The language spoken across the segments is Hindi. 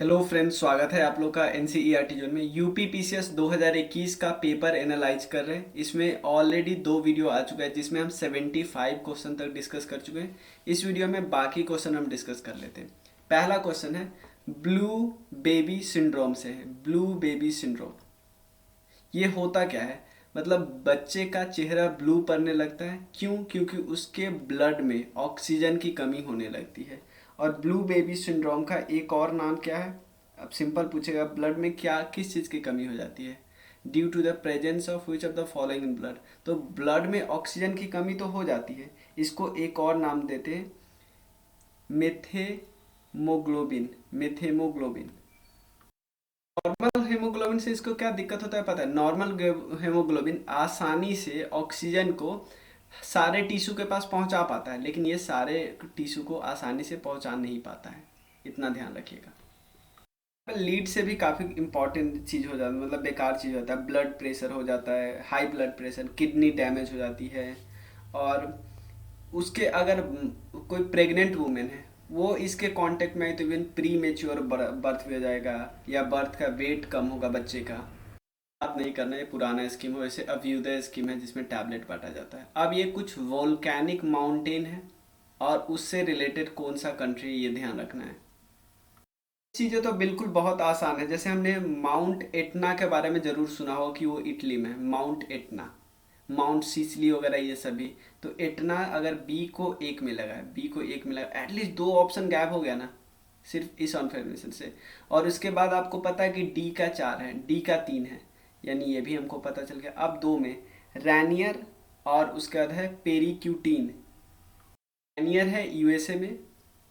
हेलो फ्रेंड्स, स्वागत है आप लोग का एनसीईआरटी जोन में। यूपी पीसीएस 2021 का पेपर एनालाइज कर रहे हैं। इसमें ऑलरेडी 2 वीडियो आ चुका है जिसमें हम 75 क्वेश्चन तक डिस्कस कर चुके हैं। इस वीडियो में बाकी क्वेश्चन हम डिस्कस कर लेते हैं। पहला क्वेश्चन है ब्लू बेबी सिंड्रोम से है। ब्लू बेबी सिंड्रोम ये होता क्या है? मतलब बच्चे का चेहरा ब्लू पड़ने लगता है। क्यों? क्योंकि उसके ब्लड में ऑक्सीजन की कमी होने लगती है। और ब्लू बेबी सिंड्रोम का एक और नाम क्या है? अब सिंपल पूछेगा, ब्लड में क्या किस चीज़ की कमी हो जाती है? Due to the presence of which of the following in blood. तो ब्लड में ऑक्सीजन की कमी तो हो जाती है, इसको एक और नाम देते हैं मेथेमोग्लोबिन। मेथेमोग्लोबिन। नॉर्मल हेमोग्लोबिन से इसको क्या दिक्कत होता है पता है? नॉर्मल हेमोग्लोबिन आसानी से ऑक्सीजन को सारे टिश्यू के पास पहुंचा पाता है, लेकिन ये सारे टिश्यू को आसानी से पहुंचा नहीं पाता है। इतना ध्यान रखिएगा। लीड से भी काफ़ी इंपॉर्टेंट चीज़ हो जाता है, मतलब बेकार चीज़ होता है। ब्लड प्रेशर हो जाता है, high blood pressure, kidney damage हो जाती है। और उसके अगर कोई प्रेग्नेंट वुमेन है, वो इसके कांटेक्ट में आई तो इवन प्री मेच्योर बर्थ भी हो जाएगा, या बर्थ का वेट कम होगा बच्चे का। बात नहीं करना, ये पुराना स्कीम हो, वैसे अभ्युदय स्कीम है जिसमें टैबलेट बांटा जाता है। अब ये कुछ वोल्केनिक माउंटेन है और उससे रिलेटेड कौन सा कंट्री, ये ध्यान रखना है। चीज़ें तो बिल्कुल बहुत आसान है। जैसे हमने माउंट एटना के बारे में ज़रूर सुना हो कि वो इटली में है, माउंट एटना, माउंट सिसली वगैरह ये सभी। तो एटना अगर बी को एक में लगा है, बी को एक में लगा, एटलीस्ट 2 ऑप्शन गैप हो गया ना सिर्फ इस कन्फर्मेशन से। और उसके बाद आपको पता है कि डी का 4 है, डी का 3 है, यानी ये भी हमको पता चल गया। अब 2 में रैनियर और उसके बाद है पेरिक्यूटिन। रैनियर है यूएसए में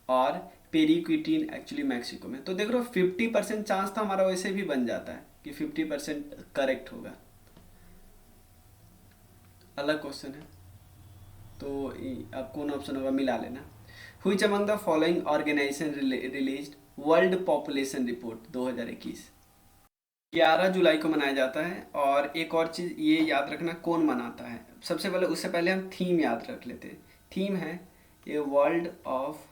और पेरिक्यूटिन एक्चुअली मैक्सिको में। तो देख लो 50% चांस था हमारा, वैसे भी बन जाता है कि 50% करेक्ट होगा। अलग क्वेश्चन है तो अब कौन ऑप्शन होगा मिला लेना। Which among the following organisation release world population report 2021। 11 जुलाई को मनाया जाता है। और एक और चीज़ ये याद रखना, कौन मनाता है। सबसे पहले उससे पहले हम थीम याद रख लेते हैं। थीम है ए वर्ल्ड ऑफ,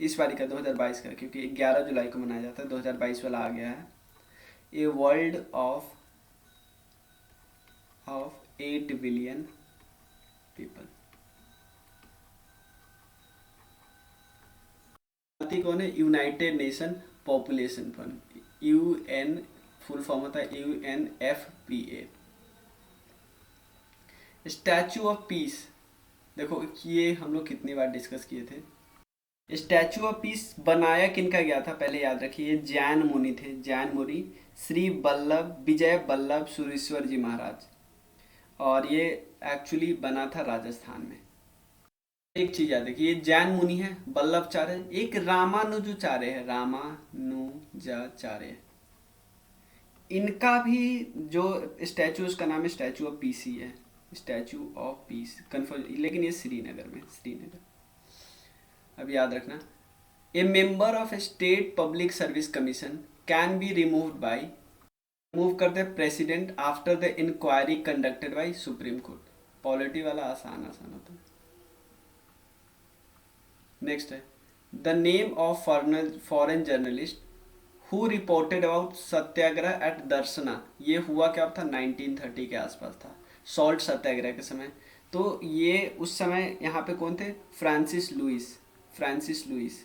इस बारी का 2022 का, क्योंकि 11 जुलाई को मनाया जाता है, 2022 वाला आ गया है। A world of 8 billion people. कौन है? United nation population fund, UN full form होता है UNFPA। स्टैचू ऑफ पीस, देखो ये हम लोग कितनी बार डिस्कस किए थे। स्टैचू ऑफ पीस बनाया किनका गया था पहले याद रखिए, जैन मुनि थे। जैन मुनि श्री वल्लभ विजय वल्लभ सुरेश्वर जी महाराज। और ये एक्चुअली बना था राजस्थान में। एक चीज याद रखिए, ये जैन मुनि है, वल्लभाचार्य, एक रामानुजाचार्य है, रामानुजाचार्य। इनका भी जो स्टैचू, उसका नाम है स्टैचू ऑफ पीस ही है, स्टैचू ऑफ पीस कन्फ्यूज, लेकिन ये श्रीनगर में, श्रीनगर। अब याद रखना, a member of state public service commission can be removed by, remove करते president after the inquiry conducted by Supreme Court. Polity वाला आसान आसान होता है। नेक्स्ट है the name of foreign journalist who reported about satyagraha at Dharasana. ये हुआ क्या था? 1930 के आसपास था, सॉल्ट सत्याग्रह के समय। तो ये उस समय यहाँ पे कौन थे? Francis Louis, Francis Louis,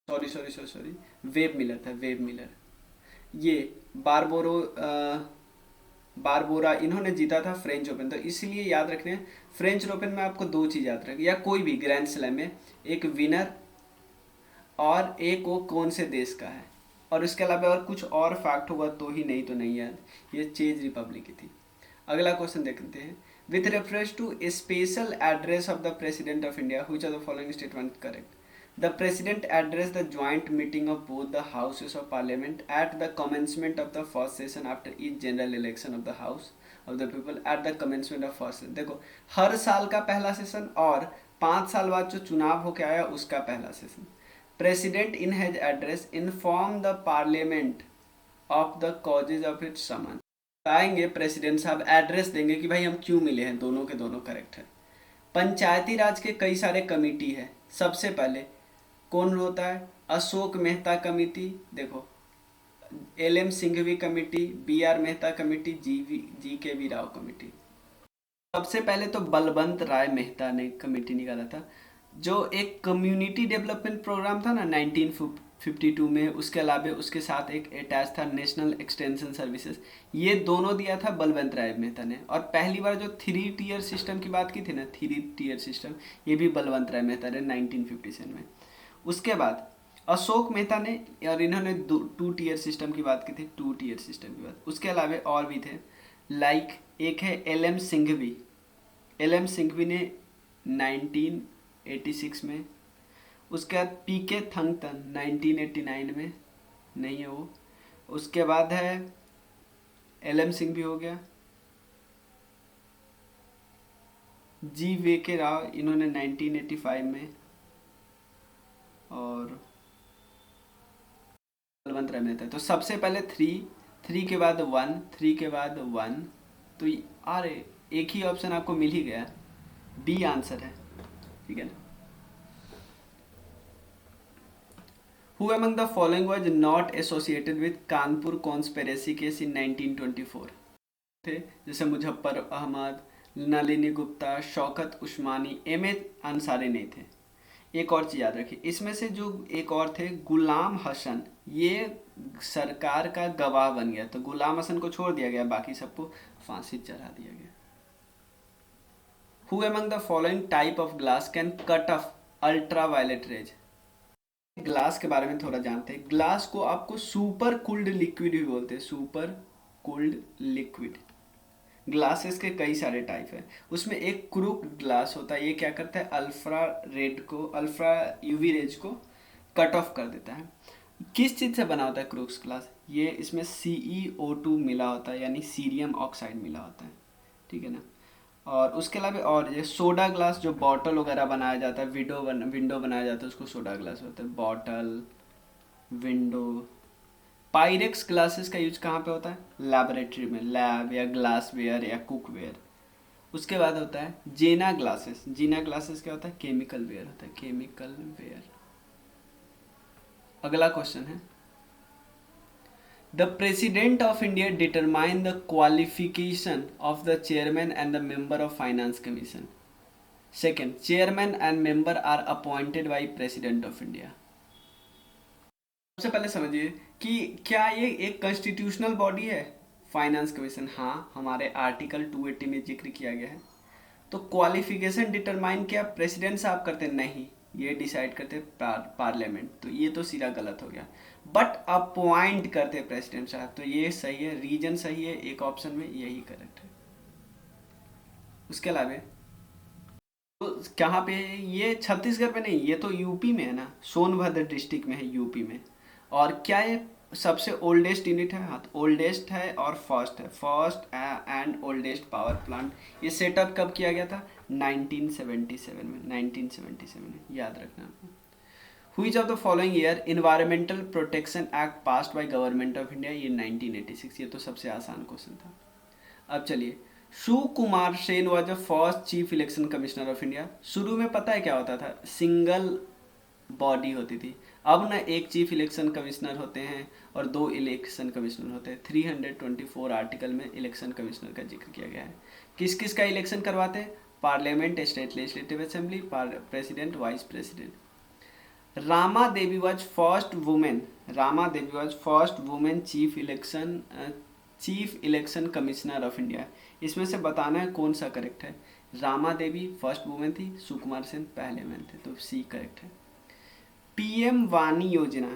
sorry sorry sorry sorry, Webb Miller था, वेब मिलर। ये बारबोरा इन्होंने जीता था फ्रेंच ओपन। तो इसलिए याद रखने हैं, फ्रेंच ओपन में आपको 2 चीज़ याद रखें, या कोई भी ग्रैंड स्लैम में एक विनर और एक वो कौन से देश का है। और इसके अलावा और कुछ और फैक्ट होगा तो ही, नहीं तो नहीं याद। ये चेज रिपब्लिक की थी। अगला क्वेश्चन देखते हैं, with reference to a special address of the president of India which are the following statement correct. The President addressed the joint meeting of both the Houses of Parliament at the commencement of the first session after each general election of the House of the People at the commencement of first session। देखो, हर साल का पहला सेशन और 5 साल बाद जो चुनाव होकर आया उसका पहला session. President in has address inform the parliament of the causes of its summon. बताएंगे प्रेसिडेंट साहब, एड्रेस देंगे कि भाई हम क्यों मिले हैं। दोनों के दोनों करेक्ट है। पंचायती राज के कई सारे कमेटी है। सबसे पहले कौन होता है? अशोक मेहता कमेटी, देखो L M. Singhvi committee, B R. Mehta committee, G K V. Rao committee. सबसे पहले तो बलवंत राय मेहता ने कमेटी निकाला था, जो एक कम्युनिटी डेवलपमेंट प्रोग्राम था ना 1952 में, उसके अलावा उसके साथ एक अटैच था नेशनल एक्सटेंशन सर्विसेज, ये दोनों दिया था बलवंत राय मेहता ने। और पहली बार जो 3 टियर सिस्टम की बात की थी ना, 3 टियर सिस्टम, ये भी बलवंत राय मेहता ने 1957 में। उसके बाद अशोक मेहता ने, और इन्होंने 2 टियर सिस्टम की बात की थी, 2 टियर सिस्टम की बात। उसके अलावा और भी थे, लाइक एक है एल.एम. सिंघवी, एल.एम. सिंघवी ने 1986 में। उसके बाद पी.के. थंगतन 1989 में, नहीं है वो। उसके बाद है एल.एम. सिंघवी हो गया, जी.वी.के. राव, इन्होंने 1985 में, और बलवंत राय मेहता। तो सबसे पहले 3 के बाद 1, 3 के बाद 1, तो अरे एक ही ऑप्शन आपको मिल ही गया, बी आंसर है, ठीक है ना। Who among the following was not associated with Kanpur conspiracy case in 1924? थे जैसे मुजफ्फर अहमद, नलिनी गुप्ता, शौकत उस्मानी, एम ए अंसारी नहीं थे। एक और चीज़ याद रखिए, इसमें से जो एक और थे गुलाम हसन, ये सरकार का गवाह बन गया, तो गुलाम हसन को छोड़ दिया गया, बाकी सबको फांसी चढ़ा दिया गया। Who among the following type of glass can cut off ultraviolet rays? Glass के बारे में थोड़ा जानते हैं। ग्लास को आपको सुपर कूल्ड लिक्विड भी बोलते हैं, सुपर कूल्ड लिक्विड। ग्लासेस के कई सारे टाइप है, उसमें एक क्रूक ग्लास होता है, ये क्या करता है, अल्फ्रा यूवी रेज को कट ऑफ कर देता है। किस चीज़ से बना होता है क्रूक्स ग्लास, ये इसमें CeO2 मिला होता है, यानी सीरियम ऑक्साइड मिला होता है, ठीक है ना। और उसके अलावा और ये सोडा ग्लास, जो बॉटल वगैरह बनाया जाता है, विंडो बनाया जाता है, उसको सोडा ग्लास होता है, बॉटल, विंडो। पायरेक्स ग्लासेस का यूज कहाँ पे होता है, लैबोरेटरी में, लैब या ग्लास वेयर या कुक वेयर। उसके बाद होता है जेना ग्लासेस, जीना ग्लासेस क्या होता है, केमिकल वेयर होता है, केमिकल वेयर। अगला क्वेश्चन है, the president of India determine the qualification of the chairman and the member of finance commission. Second, chairman and member are appointed by president of India. सबसे पहले समझिए कि क्या ये एक कॉन्स्टिट्यूशनल बॉडी है, फाइनेंस कमीशन, हाँ हमारे आर्टिकल 280 में जिक्र किया गया है। तो क्वालिफिकेशन डिटरमाइन क्या प्रेसिडेंट साहब करते, नहीं, ये डिसाइड करते पार्लियामेंट, तो ये तो सीधा गलत हो गया। बट अपॉइंट करते प्रेसिडेंट साहब, तो ये सही है, रीजन सही है, एक ऑप्शन में यही करेक्ट है। उसके अलावा तो कहाँ पे है ये, छत्तीसगढ़ पे नहीं, ये तो यूपी में है ना, सोनभद्र डिस्ट्रिक्ट में है, यूपी में। और क्या ये सबसे ओल्डेस्ट यूनिट है, हाँ तो ओल्डेस्ट है और फर्स्ट है, first and oldest power plant. ये सेटअप कब किया गया था, 1977 में, 1977 में, याद रखना आपको। Which of the following year Environmental Protection Act passed by Government of India? ये 1986, ये तो सबसे आसान क्वेश्चन था। अब चलिए, Sukumar Sen was the first chief election commissioner of India. शुरू में पता है क्या होता था, सिंगल बॉडी होती थी, अब ना एक चीफ इलेक्शन कमिश्नर होते हैं और 2 इलेक्शन कमिश्नर होते हैं। 324 आर्टिकल में इलेक्शन कमिश्नर का जिक्र किया गया है। किस किस का इलेक्शन करवाते हैं, parliament, state legislative assembly, president, vice president. Rama Devi was first women, Rama Devi was first women chief election commissioner of India. इसमें से बताना है कौन सा करेक्ट है। रामा देवी फर्स्ट वुमेन थी, सुकुमार सेन पहले मैन थे, तो सी करेक्ट है। पीएम वानी योजना,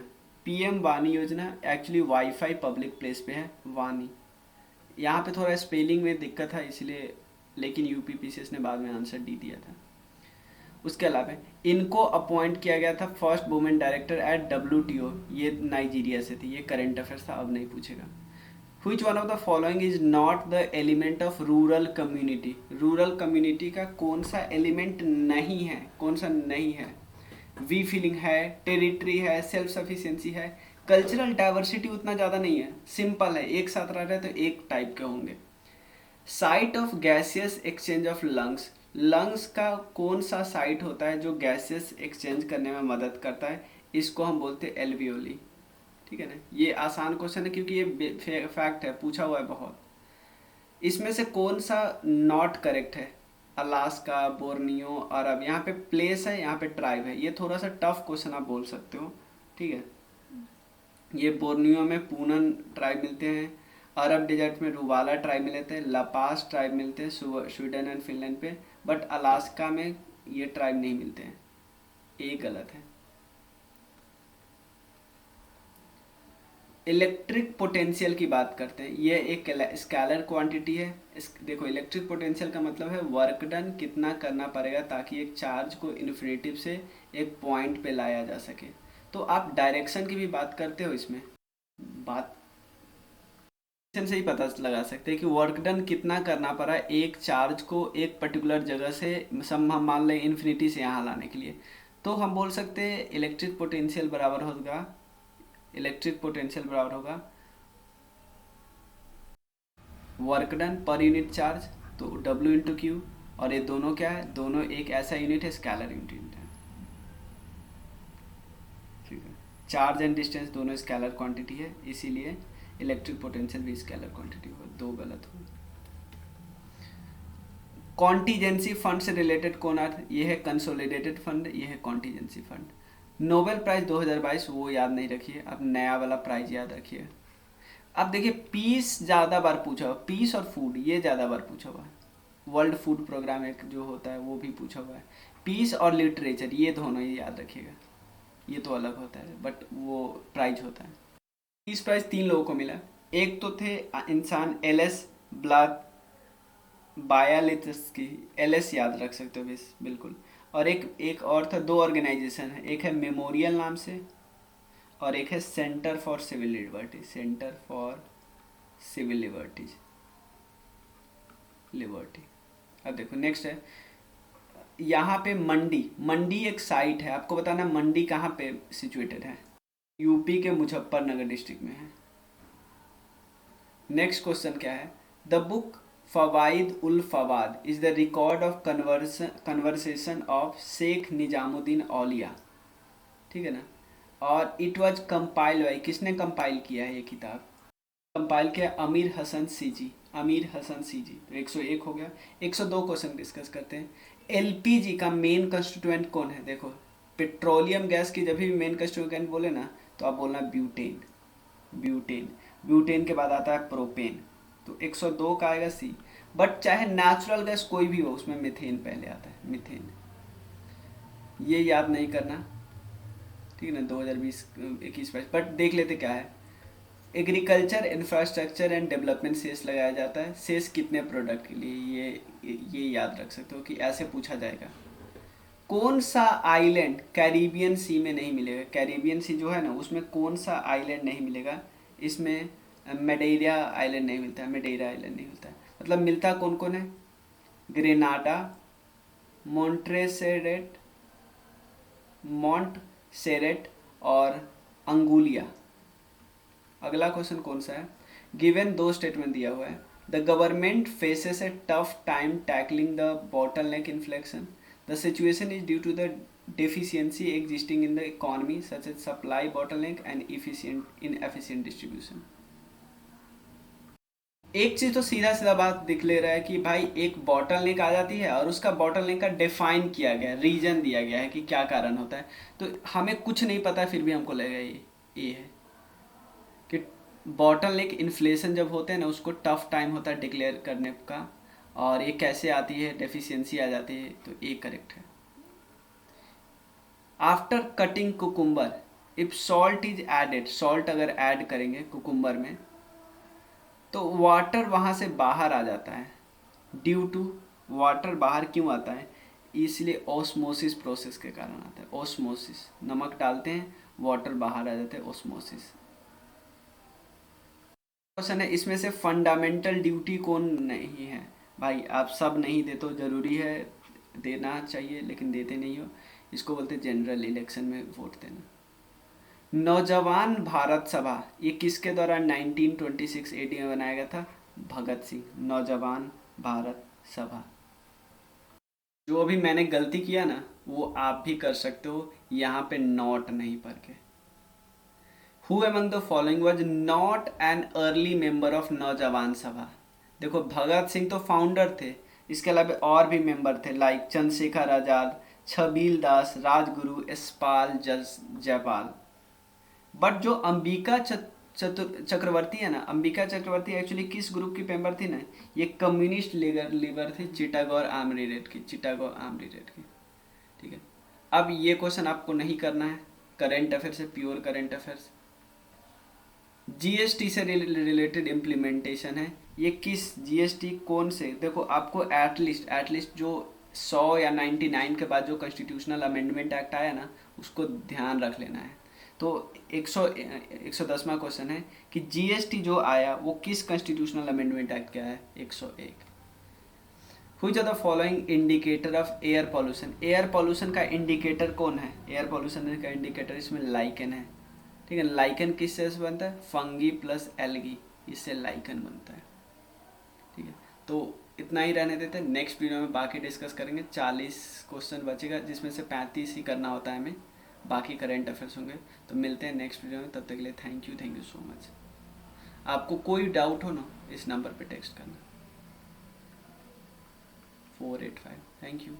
पीएम वानी योजना एक्चुअली वाईफाई पब्लिक प्लेस पे है, वानी। यहाँ पे थोड़ा स्पेलिंग में दिक्कत है इसलिए, लेकिन यूपीपीसीएस ने बाद में आंसर डी दिया था। उसके अलावा इनको अपॉइंट किया गया था first women director at WTO, ये नाइजीरिया से थी, ये करंट अफेयर्स था, अब नहीं पूछेगा। Which one of the following is not the element of rural community? Rural community का कौन सा एलिमेंट नहीं है, कौन सा नहीं है, वी फीलिंग है, टेरिटरी है, सेल्फ सफिशिएंसी है, कल्चरल डाइवर्सिटी उतना ज़्यादा नहीं है, सिंपल है, एक साथ रह रहे तो एक टाइप के होंगे। Site of gaseous exchange of lungs का कौन सा साइट होता है जो गैसियस एक्सचेंज करने में मदद करता है, इसको हम बोलते हैं एल्वियोली। ठीक है ना, ये आसान क्वेश्चन है क्योंकि ये फैक्ट है, पूछा हुआ है बहुत। इसमें से कौन सा नॉट करेक्ट है? अलास्का, बोर्नियो, अरब, यहाँ पे प्लेस है, यहाँ पे ट्राइब है। ये थोड़ा सा टफ क्वेश्चन आप बोल सकते हो। ठीक है, ये बोर्नियो में पूनन ट्राइब मिलते हैं, अरब डेजर्ट में रुवाला ट्राइब मिलते हैं, लापास ट्राइब मिलते हैं स्वीडन एंड फिनलैंड पे, बट अलास्का में ये ट्राइब नहीं मिलते हैं। ए गलत है। इलेक्ट्रिक पोटेंशियल की बात करते हैं। ये एक स्केलर क्वांटिटी है। देखो, इलेक्ट्रिक पोटेंशियल का मतलब है वर्क डन कितना करना पड़ेगा ताकि एक चार्ज को इन्फिनिटिव से एक पॉइंट पे लाया जा सके। तो आप डायरेक्शन की भी बात करते हो इसमें, बात से ही पता लगा सकते हैं कि वर्क डन कितना करना पड़ा एक चार्ज को एक पर्टिकुलर जगह से, हम मान लें इन्फिनिटी से यहाँ लाने के लिए। तो हम बोल सकते हैं इलेक्ट्रिक पोटेंशियल बराबर होगा, इलेक्ट्रिक पोटेंशियल बराबर होगा work done per unit charge, तो W इंटू क्यू। और ये दोनों क्या है? दोनों एक ऐसा यूनिट है, स्केलर यूनिट है। ठीक है, चार्ज एंड डिस्टेंस दोनों स्केलर क्वांटिटी है, इसीलिए इलेक्ट्रिक पोटेंशियल भी स्केलर क्वांटिटी हो। दो गलत हो। कॉन्टीजेंसी फंड से रिलेटेड कौन आता है? ये है कंसोलिडेटेड फंड, ये है कॉन्टीजेंसी फंड। नोबेल प्राइज 2022 वो याद नहीं रखिए, अब नया वाला प्राइज याद रखिए। अब देखिए, पीस ज़्यादा बार पूछा हुआ, पीस और फूड ये ज़्यादा बार पूछा हुआ है। वर्ल्ड फूड प्रोग्राम एक जो होता है वो भी पूछा हुआ है। पीस और लिटरेचर ये दोनों ही याद रखिएगा, ये तो अलग होता है बट वो प्राइज होता है। पीस प्राइज 3 लोगों को मिला। एक तो थे इंसान एलएस ब्लाक बायालित्सकी, एलएस याद रख सकते हो बिल्कुल। और एक और था, 2 ऑर्गेनाइजेशन है, एक है मेमोरियल नाम से और एक है centre for civil liberties, centre for civil liberty. अब देखो नेक्स्ट है, यहाँ पे मंडी, मंडी एक साइट है, आपको बताना मंडी कहाँ पे सिचुएटेड है। यूपी के मुजफ्फरनगर डिस्ट्रिक्ट में है। नेक्स्ट क्वेश्चन क्या है? The book Fawaid ul Fuad is the record of conversation of Sheikh Nizamuddin Auliya. ठीक है ना, और इट वाज कंपाइल बाई, किसने कंपाइल किया है ये किताब? कंपाइल किया अमीर हसन सीजी, अमीर हसन सीजी। तो 101 हो गया। 102 क्वेश्चन डिस्कस करते हैं। एलपीजी का मेन कंस्टिट्यूएंट कौन है? देखो, पेट्रोलियम गैस की जब भी मेन कंस्टिट्यूएंट बोले ना तो आप बोलना ब्यूटेन, ब्यूटेन। ब्यूटेन के बाद आता है प्रोपेन, तो 102 का आएगा सी। बट चाहे नेचुरल गैस कोई भी हो उसमें मीथेन पहले आता है, मीथेन। ये याद नहीं करना, ठीक है ना, 2020 21 22। बट देख लेते क्या है। Agriculture infrastructure and development cess लगाया जाता है। सेस कितने प्रोडक्ट के लिए? ये याद रख सकते हो कि ऐसे पूछा जाएगा। कौन सा आइलैंड कैरिबियन सी में नहीं मिलेगा? कैरिबियन सी जो है ना उसमें कौन सा आइलैंड नहीं मिलेगा? इसमें मेडेरा आइलैंड नहीं मिलता है, मेडेरा आइलैंड नहीं मिलता है। मतलब मिलता कौन कौन है? ग्रेनाडा, मोंट्रेसेरेट, मोंटसेरेट और अंगुलिया। अगला क्वेश्चन कौन सा है? गिवन 2 स्टेटमेंट दिया हुआ है। The government faces A tough time tackling the bottleneck inflation. The situation is due to the deficiency existing in the economy such as supply bottleneck and inefficient distribution. एक चीज तो सीधा सीधा बात दिख ले रहा है कि भाई एक बॉटलनेक आ जाती है और उसका बॉटलनेक का डिफाइन किया गया है, रीजन दिया गया है कि क्या कारण होता है। तो हमें कुछ नहीं पता फिर भी हमको लगेगा ये है कि बॉटलनेक इन्फ्लेशन जब होते हैं ना उसको टफ टाइम होता है डिक्लेयर करने का। और ये कैसे आती है? डेफिशिएंसी आ जाती है, तो ये करेक्ट है। After cutting cucumber if salt is added, salt अगर ऐड करेंगे कुकुम्बर में तो वाटर वहाँ से बाहर आ जाता है। ड्यू टू, वाटर बाहर क्यों आता है? इसलिए ऑस्मोसिस प्रोसेस के कारण आता है। ऑस्मोसिस, नमक डालते हैं वाटर बाहर आ जाते हैं, ऑस्मोसिस। क्वेश्चन है इसमें से फंडामेंटल ड्यूटी कौन नहीं है? भाई आप सब नहीं दे तो ज़रूरी है, देना चाहिए लेकिन देते नहीं हो। इसको बोलते हैं जनरल इलेक्शन में वोट देना। नौजवान भारत सभा ये किसके द्वारा 1926 AD में बनाया गया था? भगत सिंह। नौजवान भारत सभा। जो अभी मैंने गलती किया ना वो आप भी कर सकते हो, यहाँ पे नॉट नहीं पढ़ के। Who among the following was not an early member of नौजवान सभा। देखो भगत सिंह तो फाउंडर थे, इसके अलावा और भी मेंबर थे like Chandrashekhar Azad, Chhabil Das, Rajguru, Yashpal Jaipal. But जो अंबिका चक्रवर्ती है ना, अंबिका चक्रवर्ती एक्चुअली किस ग्रुप की मेंबर थी ना, ये कम्युनिस्ट लीडर थी चिटागोर आर्मी रेड की, चिटागोर आर्मी रेड की। ठीक है, अब ये क्वेश्चन आपको नहीं करना है, करेंट अफेयर से, प्योर करेंट अफेयर्स। जीएसटी से रिलेटेड इम्प्लीमेंटेशन है, ये किस जीएसटी कौन से, देखो आपको एटलीस्ट जो 100 या 99 के बाद जो कॉन्स्टिट्यूशनल अमेंडमेंट एक्ट आया ना, उसको ध्यान रख लेना है। तो 110वां क्वेश्चन है कि जीएसटी जो आया वो किस कॉन्स्टिट्यूशनल अमेंडमेंट एक्ट का है, 101। Which are the following indicator of air pollution. Air pollution का इंडिकेटर कौन है, एयर पॉल्यूशन का इंडिकेटर इसमें लाइकन है। ठीक है, लाइकन किससे बनता है, फंगी प्लस एल्गी, इससे लाइकन बनता है। ठीक है, तो इतना ही रहने देते हैं, नेक्स्ट वीडियो में बाकी डिस्कस करेंगे। 40 क्वेश्चन बचेगा जिसमें से 35 ही करना होता है हमें, बाकी करेंट अफेयर्स होंगे। तो मिलते हैं नेक्स्ट वीडियो में, तब तक के लिए थैंक यू सो मच। आपको कोई डाउट हो ना, इस नंबर पे टेक्स्ट करना 485। Thank you.